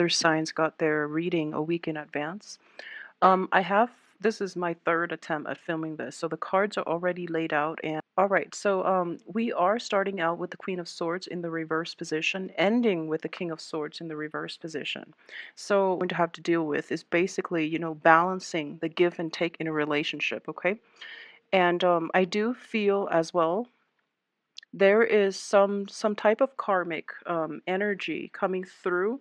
Other signs got their reading a week in advance. I have this is my third attempt at filming this, so the cards are already laid out. And all right, so we are starting out with the Queen of Swords in the reverse position, ending with the King of Swords in the reverse position. So what we're going to have to deal with is basically, balancing the give and take in a relationship, okay? And I do feel as well there is some type of karmic energy coming through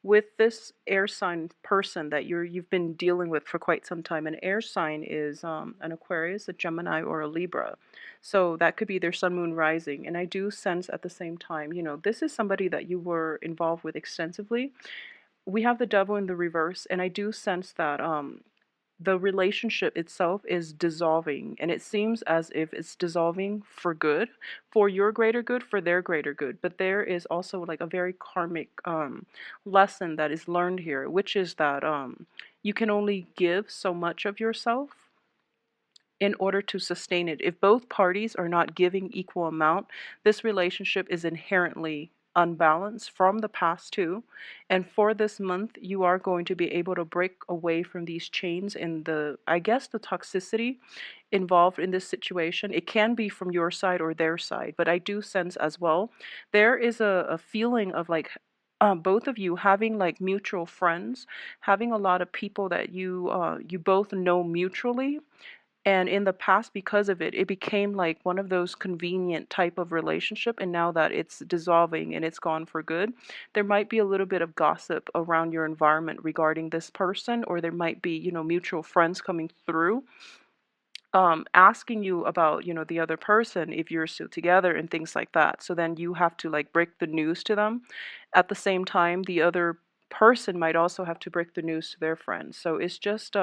with this air sign person that you've been dealing with for quite some time. An air sign is an Aquarius, a Gemini, or a Libra. So that could be their sun, moon, rising. And I do sense at the same time, this is somebody that you were involved with extensively. We have the devil in the reverse, and I do sense that the relationship itself is dissolving, and it seems as if it's dissolving for good, for your greater good, for their greater good. But there is also like a very karmic lesson that is learned here, which is that you can only give so much of yourself in order to sustain it. If both parties are not giving equal amount, this relationship is inherently unbalanced from the past too. And for this month, you are going to be able to break away from these chains and I guess the toxicity involved in this situation. It can be from your side or their side, but I do sense as well there is a feeling of like both of you having like mutual friends, having a lot of people that you both know mutually, and in the past, because of it, it became like one of those convenient type of relationship. And now that it's dissolving and it's gone for good, there might be a little bit of gossip around your environment regarding this person, or there might be, mutual friends coming through, asking you about, the other person, if you're still together and things like that. So then you have to like break the news to them. At the same time, the other person might also have to break the news to their friends. So it's just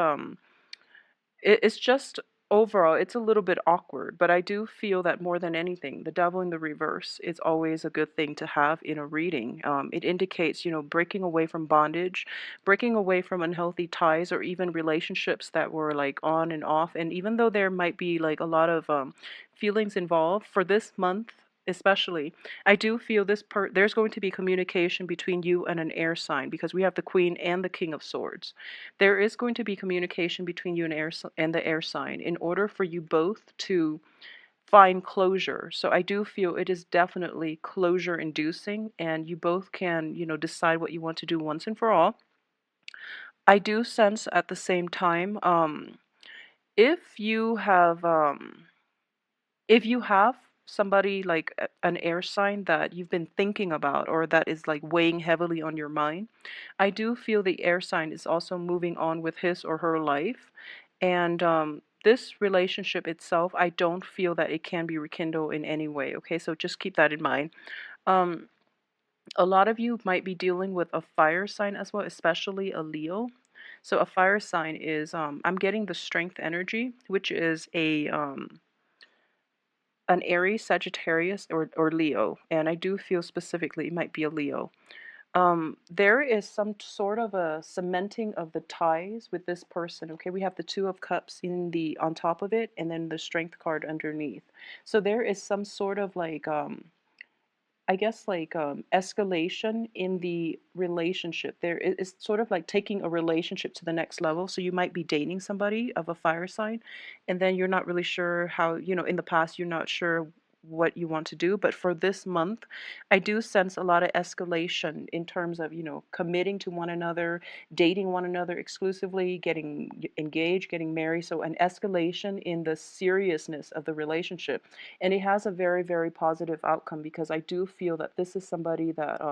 overall, it's a little bit awkward, but I do feel that more than anything, the devil in the reverse is always a good thing to have in a reading. It indicates, breaking away from bondage, breaking away from unhealthy ties, or even relationships that were like on and off. And even though there might be like a lot of feelings involved for this month, especially, I do feel there's going to be communication between you and an air sign, because we have the Queen and the King of Swords. There is going to be communication between you and the air sign in order for you both to find closure. So I do feel it is definitely closure inducing, and you both can, decide what you want to do once and for all. I do sense at the same time, if you have if you have somebody like an air sign that you've been thinking about, or that is like weighing heavily on your mind, I do feel the air sign is also moving on with his or her life. And this relationship itself, I don't feel that it can be rekindled in any way. Okay, so just keep that in mind. Um, a lot of you might be dealing with a fire sign as well, especially a Leo. So a fire sign is, I'm getting the strength energy, which is an Aries, Sagittarius, or Leo. And I do feel specifically it might be a Leo. There is some sort of a cementing of the ties with this person. Okay, we have the Two of Cups on top of it, and then the Strength card underneath. So there is some sort of like I guess like escalation in the relationship. It's sort of like taking a relationship to the next level. So you might be dating somebody of a fire sign, and then you're not really sure how, in the past, you're not sure what you want to do. But for this month, I do sense a lot of escalation in terms of, committing to one another, dating one another exclusively, getting engaged, getting married. So an escalation in the seriousness of the relationship, and it has a very, very positive outcome, because I do feel that this is somebody that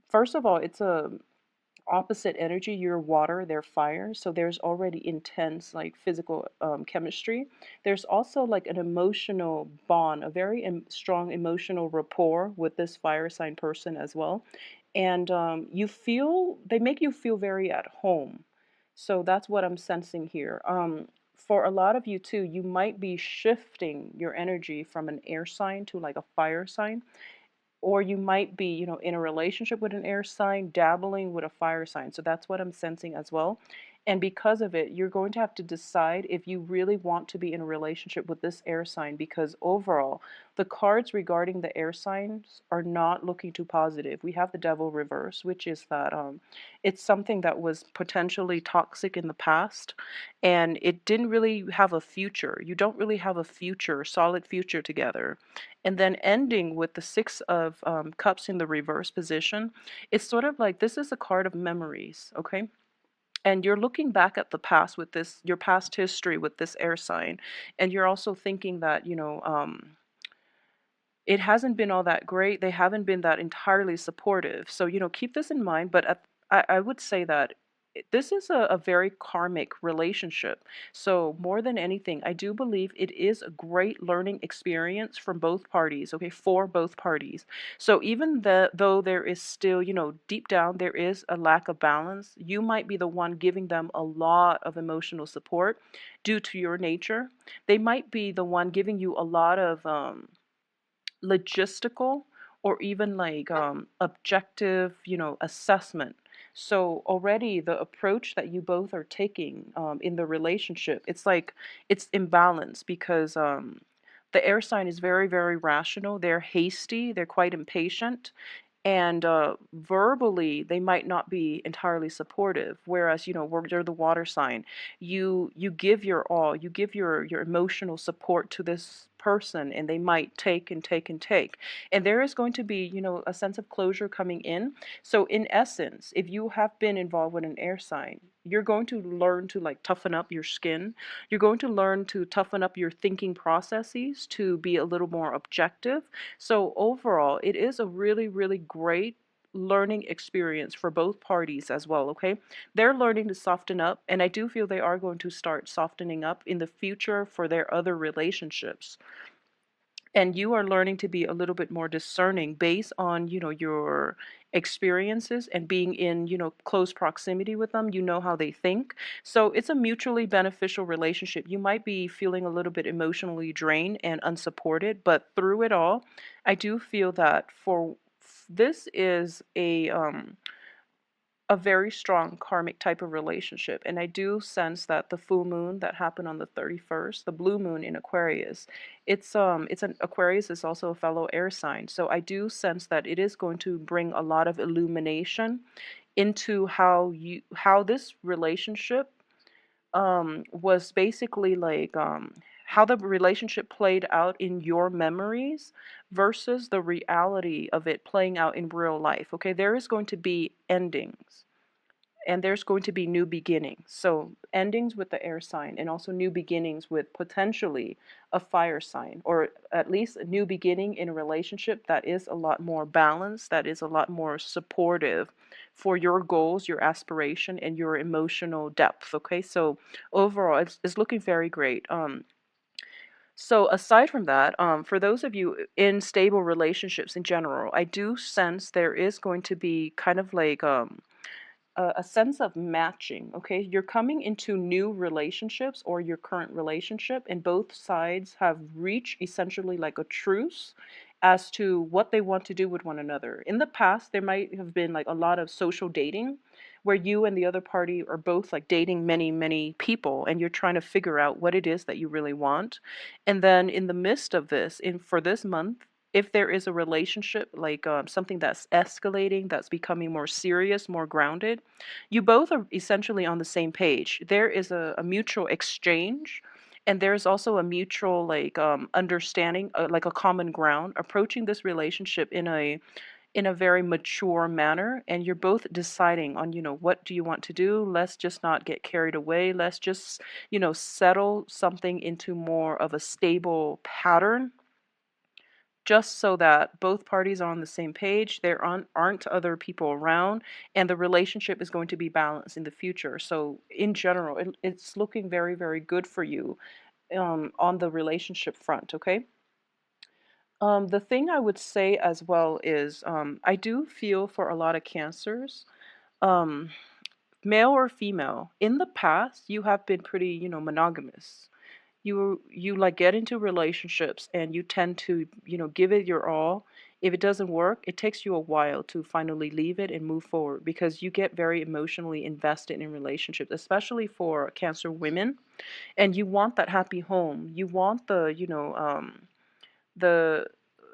first of all, it's a opposite energy. You're water, they're fire, so there's already intense like physical chemistry. There's also like an emotional bond, a very strong emotional rapport with this fire sign person as well. And they make you feel very at home. So that's what I'm sensing here. For a lot of you too, you might be shifting your energy from an air sign to like a fire sign, or you might be, in a relationship with an air sign, dabbling with a fire sign. So that's what I'm sensing as well. And because of it, you're going to have to decide if you really want to be in a relationship with this air sign, because overall, the cards regarding the air signs are not looking too positive. We have the devil reverse, which is that it's something that was potentially toxic in the past and it didn't really have a future. You don't really have a future, solid future together. And then ending with the Six of Cups in the reverse position, it's sort of like this is a card of memories, okay? And you're looking back at the past with this, your past history with this air sign, and you're also thinking that, it hasn't been all that great. They haven't been that entirely supportive. So, keep this in mind. But I would say that this is a very karmic relationship. So, more than anything, I do believe it is a great learning experience from both parties, okay, for both parties. So, even though there is still, deep down, there is a lack of balance, you might be the one giving them a lot of emotional support due to your nature. They might be the one giving you a lot of, logistical or even like objective, assessment. So already the approach that you both are taking in the relationship, it's like it's imbalanced because the air sign is very, very rational. They're hasty. They're quite impatient, and verbally they might not be entirely supportive, whereas you're the water sign. You give your all, you give your emotional support to this person, and they might take and take and take, and there is going to be a sense of closure coming in. So in essence, if you have been involved with an air sign, you're going to learn to like toughen up your skin. You're going to learn to toughen up your thinking processes to be a little more objective. So overall, it is a really, really great learning experience for both parties as well, okay? They're learning to soften up, and I do feel they are going to start softening up in the future for their other relationships. And you are learning to be a little bit more discerning based on your experiences and being in close proximity with them. You know how they think, so it's a mutually beneficial relationship. You might be feeling a little bit emotionally drained and unsupported, but through it all, I do feel that for this is a very strong karmic type of relationship. And I do sense that the full moon that happened on the 31st, the blue moon in Aquarius, it's an Aquarius is also a fellow air sign. So I do sense that it is going to bring a lot of illumination into how this relationship was basically like how the relationship played out in your memories versus the reality of it playing out in real life. Okay, there is going to be endings and there's going to be new beginnings. So endings with the air sign and also new beginnings with potentially a fire sign, or at least a new beginning in a relationship that is a lot more balanced, that is a lot more supportive for your goals, your aspiration, and your emotional depth. Okay, so overall, it's looking very great. So aside from that, for those of you in stable relationships in general, I do sense there is going to be kind of like a sense of matching. Okay, you're coming into new relationships or your current relationship, and both sides have reached essentially like a truce as to what they want to do with one another. In the past, there might have been like a lot of social dating where you and the other party are both like dating many, many people, and you're trying to figure out what it is that you really want. And then in the midst of this, in for this month, if there is a relationship like something that's escalating, that's becoming more serious, more grounded, you both are essentially on the same page. There is a mutual exchange, and there's also a mutual like understanding, like a common ground, approaching this relationship in a very mature manner, and you're both deciding on what do you want to do. Let's just not get carried away. Let's just settle something into more of a stable pattern, just so that both parties are on the same page. There aren't other people around, and the relationship is going to be balanced in the future. So, in general, it's looking very, very good for you on the relationship front, okay? The thing I would say as well is I do feel for a lot of cancers, um, male or female, in the past, you have been pretty, monogamous. You like get into relationships and you tend to give it your all, If it doesn't work, it takes you a while to finally leave it and move forward because you get very emotionally invested in relationships, especially for Cancer women. And you want that happy home. You want the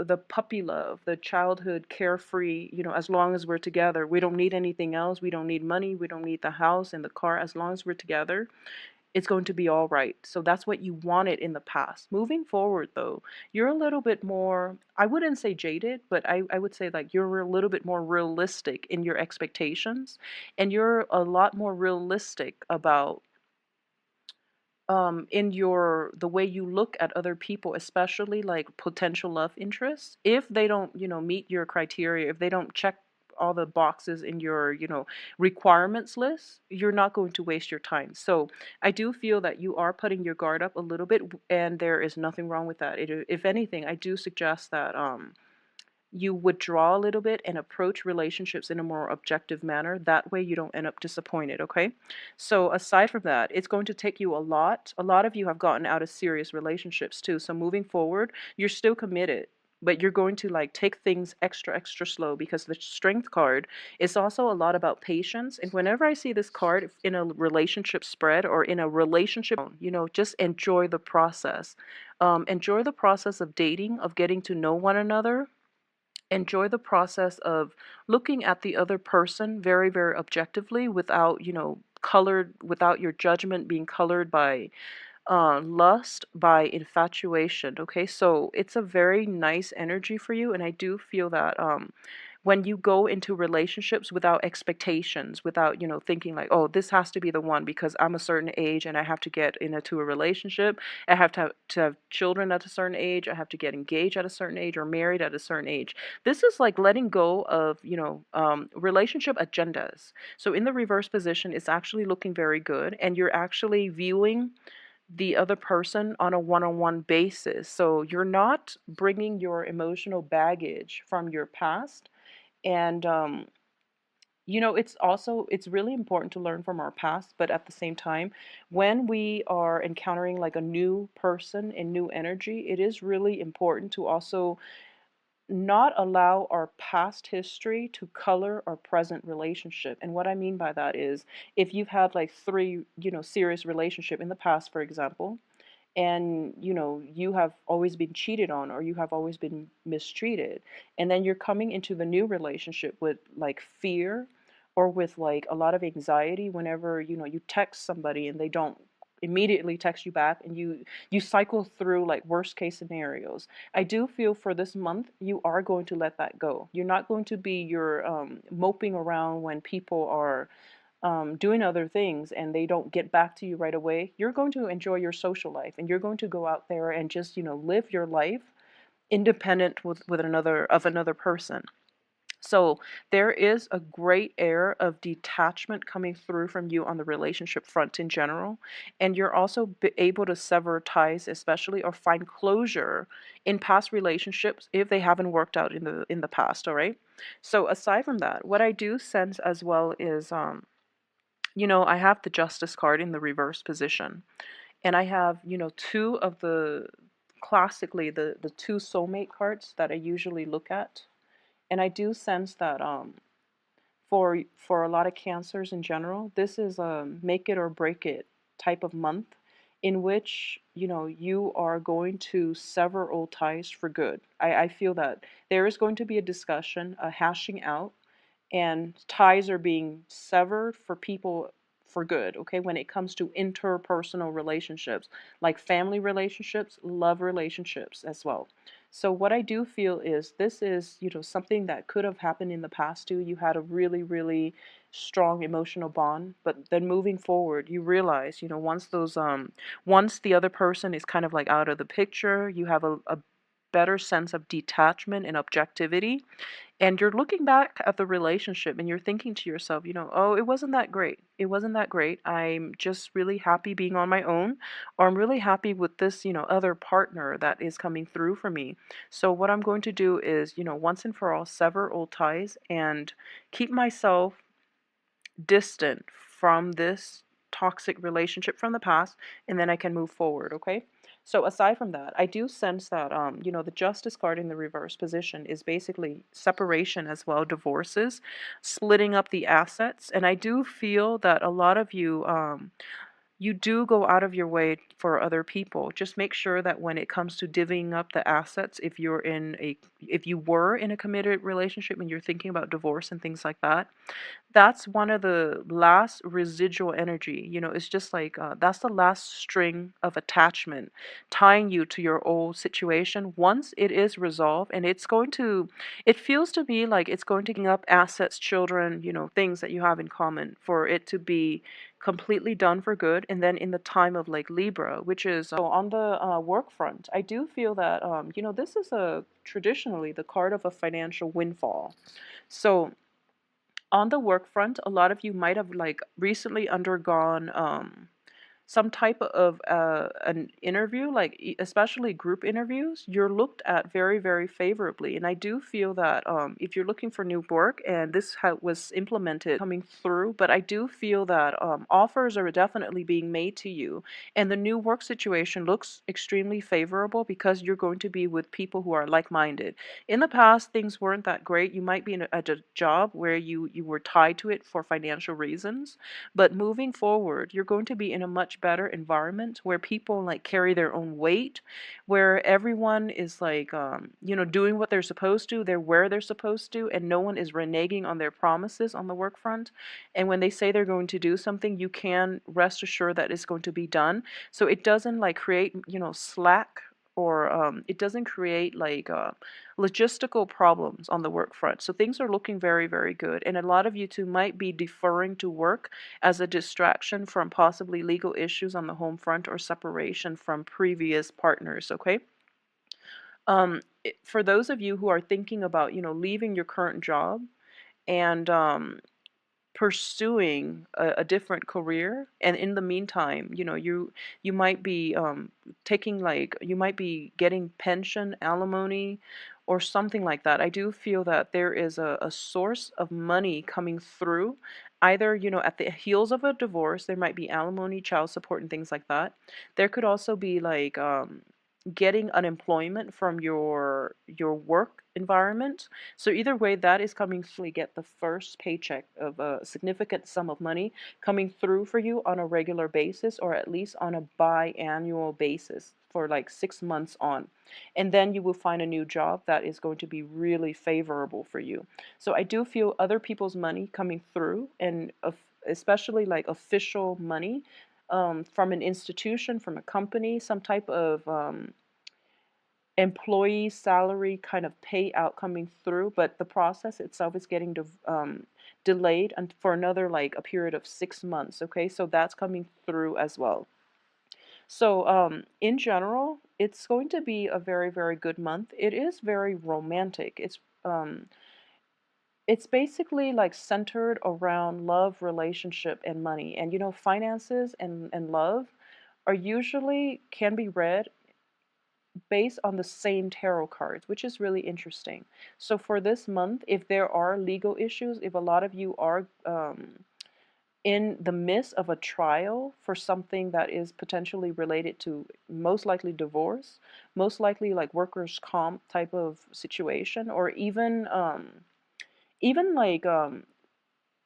the puppy love, the childhood carefree, as long as we're together. We don't need anything else. We don't need money. We don't need the house and the car. As long as we're together, it's going to be all right. So that's what you wanted in the past. Moving forward, though, you're a little bit more, I wouldn't say jaded, but I would say like you're a little bit more realistic in your expectations. And you're a lot more realistic about in your the way you look at other people, especially like potential love interests. If they don't meet your criteria, if they don't check all the boxes in your requirements list, you're not going to waste your time. So I do feel that you are putting your guard up a little bit, and there is nothing wrong with that. If anything, I do suggest that you withdraw a little bit and approach relationships in a more objective manner. That way you don't end up disappointed, okay? So aside from that, it's going to take you a lot. A lot of you have gotten out of serious relationships too. So moving forward, you're still committed, but you're going to like take things extra, extra slow because the strength card is also a lot about patience. And whenever I see this card in a relationship spread or in a relationship, just enjoy the process. Enjoy the process of dating, of getting to know one another. Enjoy the process of looking at the other person very, very objectively without, colored, without your judgment being colored by lust, by infatuation. Okay, so it's a very nice energy for you, and I do feel that when you go into relationships without expectations, without thinking like, oh, this has to be the one because I'm a certain age and I have to get into a relationship, I have to have children at a certain age, I have to get engaged at a certain age or married at a certain age. This is like letting go of relationship agendas. So in the reverse position, it's actually looking very good, and you're actually viewing the other person on a one-on-one basis. So you're not bringing your emotional baggage from your past. And it's really important to learn from our past, but at the same time, when we are encountering like a new person and new energy, it is really important to also not allow our past history to color our present relationship. And what I mean by that is if you've had like three, serious relationship in the past, for example, and you have always been cheated on or you have always been mistreated, and then you're coming into the new relationship with like fear or with like a lot of anxiety whenever you text somebody and they don't immediately text you back, and you cycle through like worst case scenarios. I do feel for this month you are going to let that go. You're not going to be your moping around when people are doing other things and they don't get back to you right away. You're going to enjoy your social life and you're going to go out there and just, live your life independent with another person. So there is a great air of detachment coming through from you on the relationship front in general. And you're also able to sever ties, especially, or find closure in past relationships if they haven't worked out in the past, all right? So aside from that, what I do sense as well is I have the Justice card in the reverse position. And I have, two of classically, the two soulmate cards that I usually look at. And I do sense that for a lot of cancers in general, this is a make it or break it type of month in which, you are going to sever old ties for good. I feel that there is going to be a discussion, a hashing out, and ties are being severed for people for good, okay, when it comes to interpersonal relationships, like family relationships, love relationships as well. So what I do feel is this is, something that could have happened in the past too. You had a really, really strong emotional bond, but then moving forward, you realize, once the other person is kind of like out of the picture, you have a better sense of detachment and objectivity, and you're looking back at the relationship and you're thinking to yourself, oh, it wasn't that great. It wasn't that great. I'm just really happy being on my own, or I'm really happy with this, other partner that is coming through for me. So what I'm going to do is, once and for all, sever old ties and keep myself distant from this toxic relationship from the past, and then I can move forward, okay? So aside from that, I do sense that the justice card in the reverse position is basically separation as well, divorces, splitting up the assets, and I do feel that a lot of you you do go out of your way for other people. Just make sure that when it comes to divvying up the assets, if you were in a committed relationship and you're thinking about divorce and things like that, that's one of the last residual energy. It's just like that's the last string of attachment tying you to your old situation. Once it is resolved, and it feels to me like it's going to bring up assets, children, things that you have in common for it to be completely done for good. And then in the time of like Libra, which is on the work front, I do feel that this is a traditionally the card of a financial windfall. So on the work front, a lot of you might have like recently undergone some type of an interview, like especially group interviews. You're looked at very, very favorably, and I do feel that if you're looking for new work, and this was implemented coming through, but I do feel that offers are definitely being made to you, and the new work situation looks extremely favorable because you're going to be with people who are like-minded. In the past, things weren't that great. You might be at a job where you were tied to it for financial reasons, but moving forward, you're going to be in a much better environment where people like carry their own weight, where everyone is like, doing what they're supposed to, they're where they're supposed to, and no one is reneging on their promises on the work front. And when they say they're going to do something, you can rest assured that it's going to be done. So it doesn't like create, slack, or it doesn't create like logistical problems on the work front. So things are looking very, very good. And a lot of you too might be deferring to work as a distraction from possibly legal issues on the home front or separation from previous partners, okay? For those of you who are thinking about, leaving your current job and pursuing a different career, and in the meantime, you might be taking like you might be getting pension, alimony, or something like that. I do feel that there is a source of money coming through, either at the heels of a divorce. There might be alimony, child support, and things like that. There could also be like getting unemployment from your work environment. So either way, that is coming through. Get the first paycheck of a significant sum of money coming through for you on a regular basis, or at least on a biannual basis for like 6 months on. And then you will find a new job that is going to be really favorable for you. So I do feel other people's money coming through, and especially like official money from an institution, from a company, some type of employee salary kind of payout coming through, but the process itself is getting delayed and for another like a period of 6 months. Okay, so that's coming through as well. So in general, it's going to be a very, very good month. It is very romantic. It's basically like centered around love, relationship, and money. And finances and love are usually can be read based on the same tarot cards, which is really interesting. So for this month, if there are legal issues, if a lot of you are in the midst of a trial for something that is potentially related to most likely divorce, most likely like workers' comp type of situation, or even like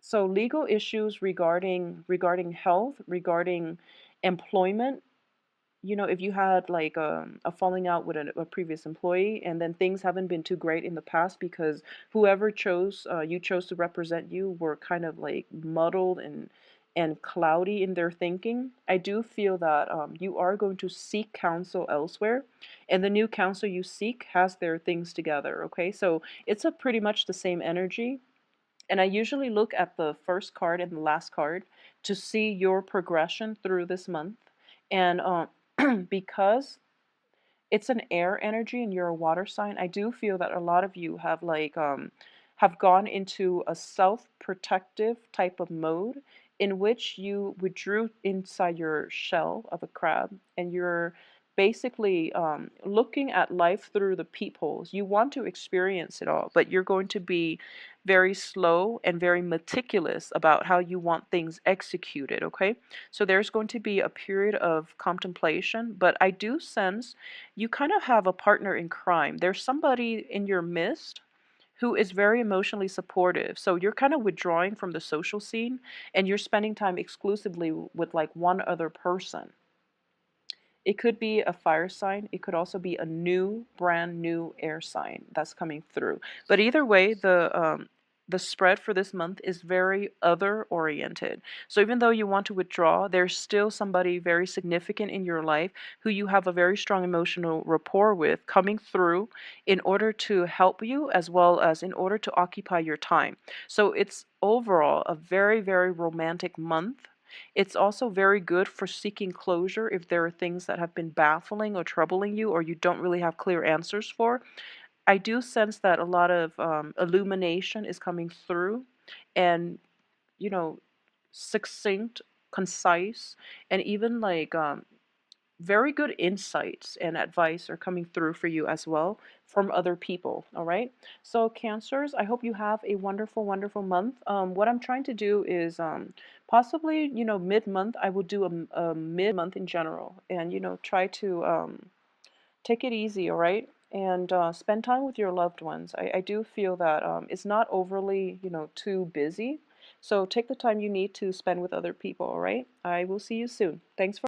so legal issues regarding health, regarding employment. If you had like a falling out with a previous employee, and then things haven't been too great in the past because whoever you chose to represent you were kind of like muddled and cloudy in their thinking, I do feel that you are going to seek counsel elsewhere, and the new counsel you seek has their things together. Okay, so it's a pretty much the same energy, and I usually look at the first card and the last card to see your progression through this month. And because it's an air energy and you're a water sign, I do feel that a lot of you have gone into a self-protective type of mode in which you withdrew inside your shell of a crab, and you're basically looking at life through the peepholes. You want to experience it all, but you're going to be very slow and very meticulous about how you want things executed, okay? So there's going to be a period of contemplation, but I do sense you kind of have a partner in crime. There's somebody in your midst who is very emotionally supportive. So you're kind of withdrawing from the social scene and you're spending time exclusively with like one other person. It could be a fire sign. It could also be a new, brand new air sign that's coming through. But either way, the spread for this month is very other oriented. So even though you want to withdraw, there's still somebody very significant in your life who you have a very strong emotional rapport with coming through in order to help you as well as in order to occupy your time. So it's overall a very, very romantic month. It's also very good for seeking closure if there are things that have been baffling or troubling you or you don't really have clear answers for. I do sense that a lot of illumination is coming through and, you know, succinct, concise, and even like very good insights and advice are coming through for you as well from other people. All right. So, Cancers, I hope you have a wonderful, wonderful month. What I'm trying to do is possibly, mid month, I will do a mid month in general and, try to take it easy. All right. And spend time with your loved ones. I do feel that it's not overly, too busy. So take the time you need to spend with other people. All right. I will see you soon. Thanks for